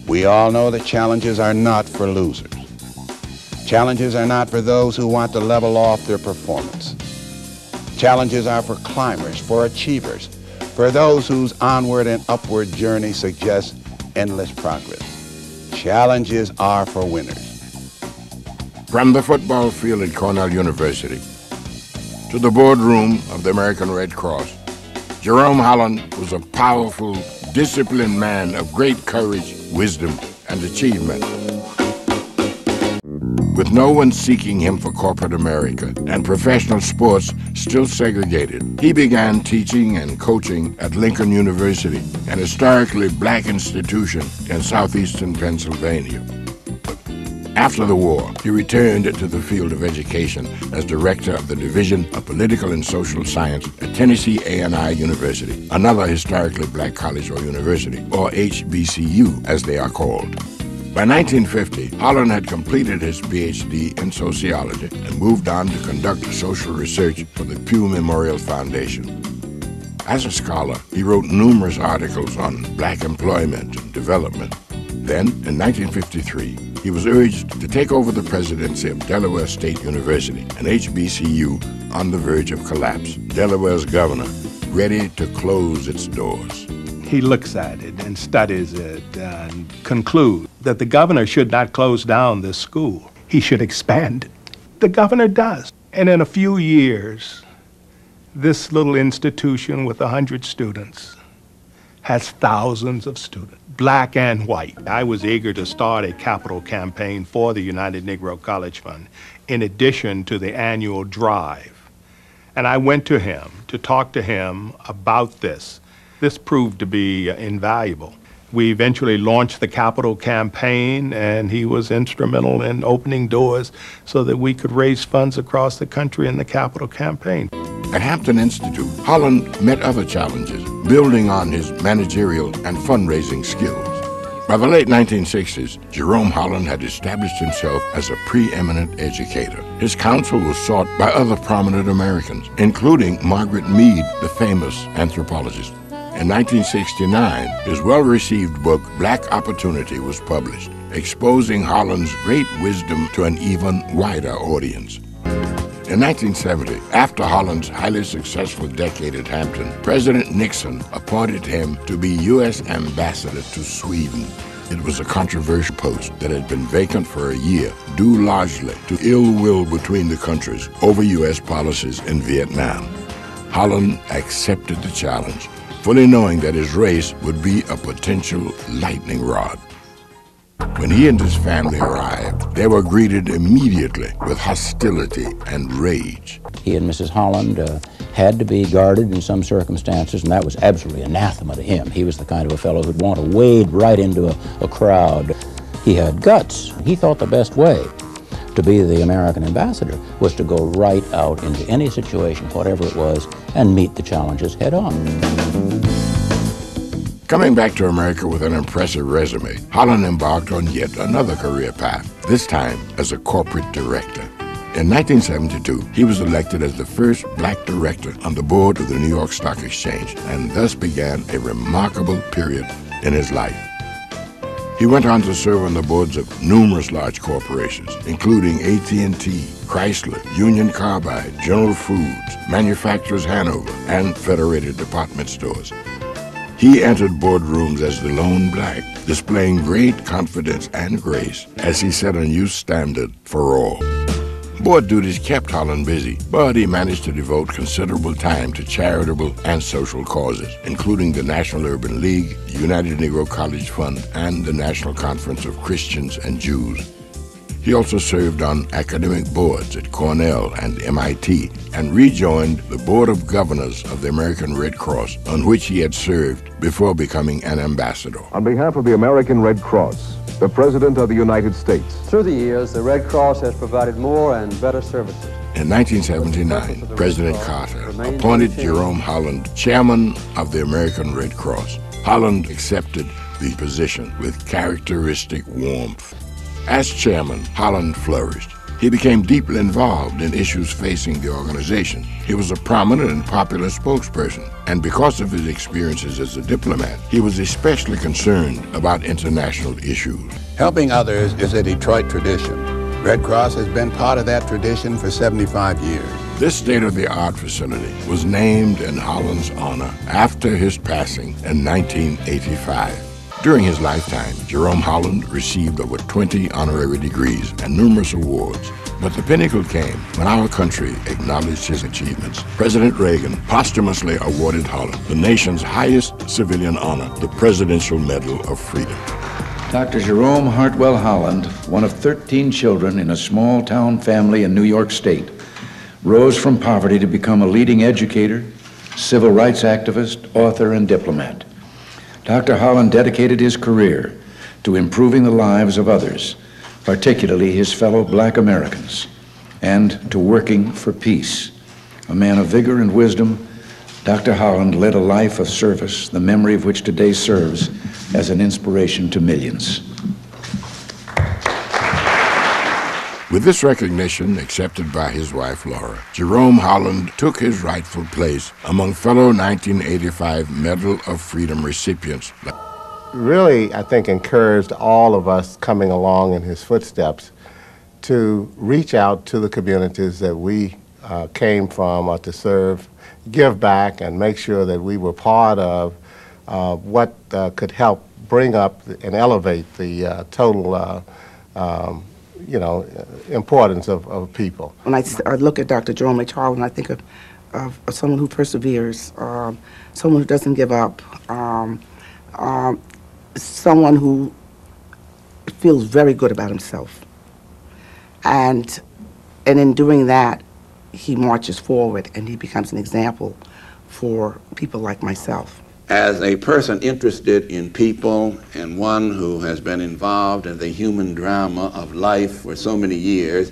We all know that challenges are not for losers. Challenges are not for those who want to level off their performance. Challenges are for climbers, for achievers, for those whose onward and upward journey suggests endless progress. Challenges are for winners. From the football field at Cornell University to the boardroom of the American Red Cross, Jerome Holland was a powerful, disciplined man of great courage, wisdom, and achievement. With no one seeking him for corporate America and professional sports still segregated, he began teaching and coaching at Lincoln University, an historically black institution in southeastern Pennsylvania. After the war, he returned to the field of education as director of the Division of Political and Social Science at Tennessee A&I University, another historically black college or university, or HBCU as they are called. By 1950, Holland had completed his PhD in sociology and moved on to conduct social research for the Pew Memorial Foundation. As a scholar, he wrote numerous articles on black employment and development. Then, in 1953, he was urged to take over the presidency of Delaware State University, an HBCU on the verge of collapse. Delaware's governor, ready to close its doors. He looks at it and studies it and concludes that the governor should not close down this school. He should expand it. The governor does. And in a few years, this little institution with 100 students has thousands of students, black and white. I was eager to start a capital campaign for the United Negro College Fund in addition to the annual drive. And I went to him to talk to him about this. This proved to be invaluable. We eventually launched the capital campaign, and he was instrumental in opening doors so that we could raise funds across the country in the capital campaign. At Hampton Institute, Holland met other challenges, building on his managerial and fundraising skills. By the late 1960s, Jerome Holland had established himself as a preeminent educator. His counsel was sought by other prominent Americans, including Margaret Mead, the famous anthropologist. In 1969, his well-received book, Black Opportunity, was published, exposing Holland's great wisdom to an even wider audience. In 1970, after Holland's highly successful decade at Hampton, President Nixon appointed him to be U.S. ambassador to Sweden. It was a controversial post that had been vacant for a year, due largely to ill will between the countries over U.S. policies in Vietnam. Holland accepted the challenge, fully knowing that his race would be a potential lightning rod. When he and his family arrived, they were greeted immediately with hostility and rage. He and Mrs. Holland had to be guarded in some circumstances, and that was absolutely anathema to him. He was the kind of a fellow who'd want to wade right into a crowd. He had guts. He thought the best way to be the American ambassador was to go right out into any situation, whatever it was, and meet the challenges head on. Coming back to America with an impressive resume, Holland embarked on yet another career path, this time as a corporate director. In 1972, he was elected as the first black director on the board of the New York Stock Exchange, and thus began a remarkable period in his life. He went on to serve on the boards of numerous large corporations, including AT&T, Chrysler, Union Carbide, General Foods, Manufacturers Hanover, and Federated Department Stores. He entered boardrooms as the lone black, displaying great confidence and grace as he set a new standard for all. Board duties kept Holland busy, but he managed to devote considerable time to charitable and social causes, including the National Urban League, the United Negro College Fund, and the National Conference of Christians and Jews. He also served on academic boards at Cornell and MIT and rejoined the Board of Governors of the American Red Cross, on which he had served before becoming an ambassador. On behalf of the American Red Cross, the President of the United States. Through the years, the Red Cross has provided more and better services. In 1979, President Carter appointed Jerome Holland chairman of the American Red Cross. Holland accepted the position with characteristic warmth. As chairman, Holland flourished. He became deeply involved in issues facing the organization. He was a prominent and popular spokesperson, and because of his experiences as a diplomat, he was especially concerned about international issues. Helping others is a Detroit tradition. Red Cross has been part of that tradition for 75 years. This state-of-the-art facility was named in Holland's honor after his passing in 1985. During his lifetime, Jerome Holland received over 20 honorary degrees and numerous awards. But the pinnacle came when our country acknowledged his achievements. President Reagan posthumously awarded Holland the nation's highest civilian honor, the Presidential Medal of Freedom. Dr. Jerome Hartwell Holland, one of 13 children in a small-town family in New York State, rose from poverty to become a leading educator, civil rights activist, author, and diplomat. Dr. Holland dedicated his career to improving the lives of others, particularly his fellow Black Americans, and to working for peace. A man of vigor and wisdom, Dr. Holland led a life of service, the memory of which today serves as an inspiration to millions. With this recognition accepted by his wife, Laura, Jerome Holland took his rightful place among fellow 1985 Medal of Freedom recipients. Really, I think, encouraged all of us coming along in his footsteps to reach out to the communities that we came from or to serve, give back, and make sure that we were part of what could help bring up and elevate the total importance of people. When I look at Dr. Jerome H. Holland, I think of someone who perseveres, someone who doesn't give up, someone who feels very good about himself. And in doing that, he marches forward and he becomes an example for people like myself. As a person interested in people and one who has been involved in the human drama of life for so many years,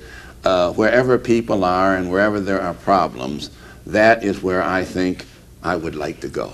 wherever people are and wherever there are problems, that is where I think I would like to go.